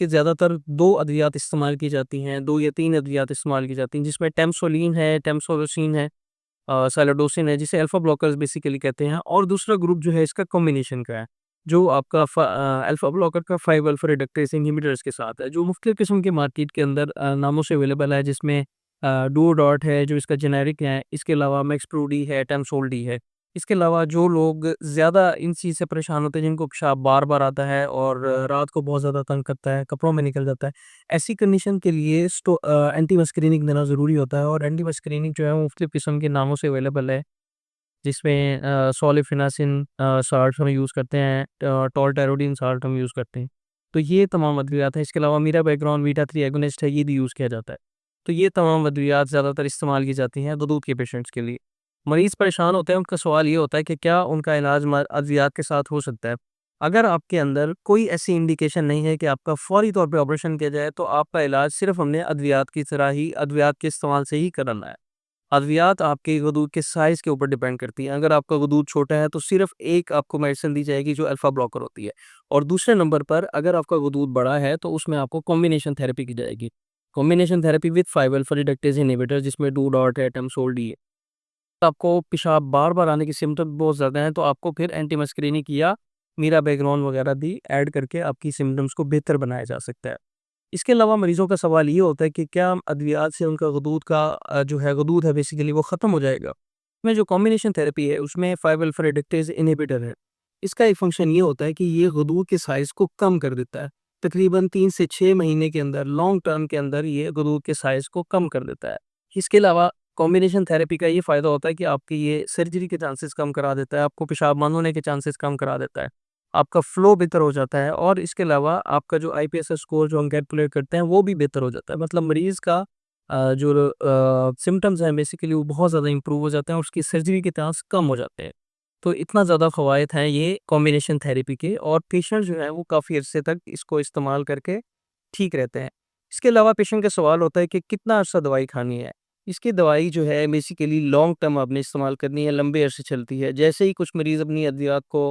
कि ज़्यादातर 2 अद्वियात इस्तेमाल की जाती हैं, 2 या 3 अद्वियात इस्तेमाल की जाती हैं, जिसमें टेम्सोलिन है, टेम्सोलोसिन है, साइलोडोसिन है, जिसे अल्फा ब्लॉकर्स बेसिकली कहते हैं, और दूसरा ग्रुप जो है इसका कॉम्बिनेशन का है, जो आपका अल्फा ब्लॉकर का 5 अल्फा रिडक्टेस इनहिबिटर्स के साथ है, जो मुख्तलिफ किस्म के मार्केट के अंदर नामों से अवेलेबल है, जिसमें डुओडॉट है जो इसका जेनेरिक है, इसके अलावा मैक्सप्रोडी है, टेम्सोल्डी है। इसके अलावा जो लोग ज़्यादा इन चीज़ से परेशान होते हैं, जिनको पेशाब बार-बार आता है और रात को बहुत ज़्यादा तंग करता है, कपड़ों में निकल जाता है, ऐसी कंडीशन के लिए एंटी मस्करीनिक देना ज़रूरी होता है, और एंटी मस्करीनिक जो है वो मुख्तलिफ किस्म के नामों से अवेलेबल है, जिसमें सोलिफिनासिन साल्ट हम यूज़ करते हैं, टोल्टेरोडीन साल्ट हम यूज़ करते हैं। तो ये तमाम अद्वियात हैं। इसके अलावा मीराबैकग्राउंड बीटा 3 एगोनिस्ट है, ये भी यूज़ किया जाता है। तो ये तमाम अद्वियात ज़्यादातर इस्तेमाल की जाती हैं दूध के पेशेंट्स के लिए। मरीज़ परेशान होते हैं, उनका सवाल ये होता है कि क्या उनका इलाज अद्वियात के साथ हो सकता है? अगर आपके अंदर कोई ऐसी इंडिकेशन नहीं है कि आपका फ़ौरी तौर पे ऑपरेशन किया जाए, तो आपका इलाज सिर्फ़ हमने अद्वियात की तरह ही अद्वियात के इस्तेमाल से ही कराना है। अद्वियात आपके गदूद के साइज़ के ऊपर डिपेंड करती हैं। अगर आपका गदूद छोटा है, तो सिर्फ़ एक आपको मेडिसिन दी जाएगी जो अल्फ़ा ब्लॉकर होती है, और दूसरे नंबर पर अगर आपका गदूद बड़ा है, तो उसमें आपको कॉम्बिनेशन थेरेपी की जाएगी। Combination therapy with 5 alpha reductase inhibitor, जिसमें डू-डॉट है, टेम्सोल-डी है। आपको पेशाब बार-बार आने की सिम्पटम बहुत ज़्यादा हैं, तो आपको फिर एंटी-मस्करीनिक या मीराबैकग्राउंड वगैरह भी ऐड करके आपकी सिम्पटम्स को बेहतर बनाया जा सकता है। इसके अलावा मरीज़ों का सवाल ये होता है कि क्या अद्वियात से उनका गदूद का जो है गदूद है बेसिकली वो ख़त्म हो जाएगा? इसमें जो कॉम्बिनेशन थेरेपी है उसमें 5 अल्फ़ा रिडक्टेज़ इन्हिबिटर है। इसका एक फ़ंक्शन ये होता है कि ये गदूद के साइज़ को कम कर देता है। तकरीबन 3 से 6 महीने के अंदर, लॉन्ग टर्म के अंदर, ये गदूद के साइज़ को कम कर देता है। इसके अलावा कॉम्बिनेशन थेरेपी का ये फ़ायदा होता है कि आपकी ये सर्जरी के चांसेस कम करा देता है, आपको पेशाब बंद होने के चांसेस कम करा देता है, आपका फ्लो बेहतर हो जाता है, और इसके अलावा आपका जो आईपीएसएस स्कोर जो हम कैलकुलेट करते हैं वो भी बेहतर हो जाता है। मतलब मरीज़ का जो सिम्पटम्स हैं बेसिकली वो बहुत ज़्यादा इम्प्रूव हो जाते हैं, और उसकी सर्जरी के चांस कम हो जाते हैं। तो इतना ज़्यादा फ़वाइद हैं ये कॉम्बिनेशन थेरेपी के, और पेशेंट जो है वो काफ़ी अरसे तक इसको इस्तेमाल करके ठीक रहते हैं। इसके अलावा पेशेंट का सवाल होता है कि कितना अर्सा दवाई खानी है? इसकी दवाई जो है बेसिकली लॉन्ग टर्म आपने इस्तेमाल करनी है, लंबे अरसे चलती है। जैसे ही कुछ मरीज़ अपनी अद्वियात को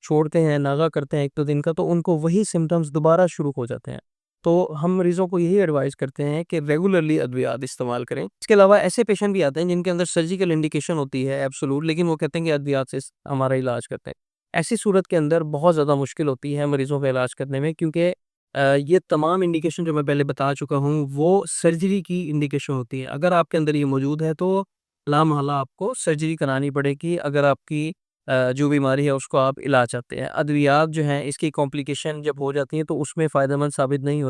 छोड़ते हैं, नागा करते हैं 1-2 दिन का, तो उनको वही सिम्पटम्स दोबारा शुरू हो जाते हैं। तो हम मरीज़ों को यही एडवाइस करते हैं कि रेगुलरली अद्वियात इस्तेमाल करें। इसके अलावा ऐसे पेशेंट भी आते हैं जिनके अंदर सर्जिकल इंडिकेशन होती है एब्सोल्यूट, लेकिन वो कहते हैं कि अद्वियात से हमारा इलाज करते हैं। ऐसी सूरत के अंदर बहुत ज़्यादा मुश्किल होती है मरीज़ों का इलाज करने में, क्योंकि ये तमाम इंडिकेशन जो मैं पहले बता चुका हूँ, वो सर्जरी की इंडिकेशन होती है। अगर आपके अंदर ये मौजूद है, तो लामहला आपको सर्जरी करानी पड़ेगी, अगर आपकी जो बीमारी है उसको आप इलाज चाहते हैं। अद्वियात जो हैं इसकी कॉम्प्लिकेशन जब हो जाती हैं, तो उसमें फ़ायदेमंद साबित नहीं होती।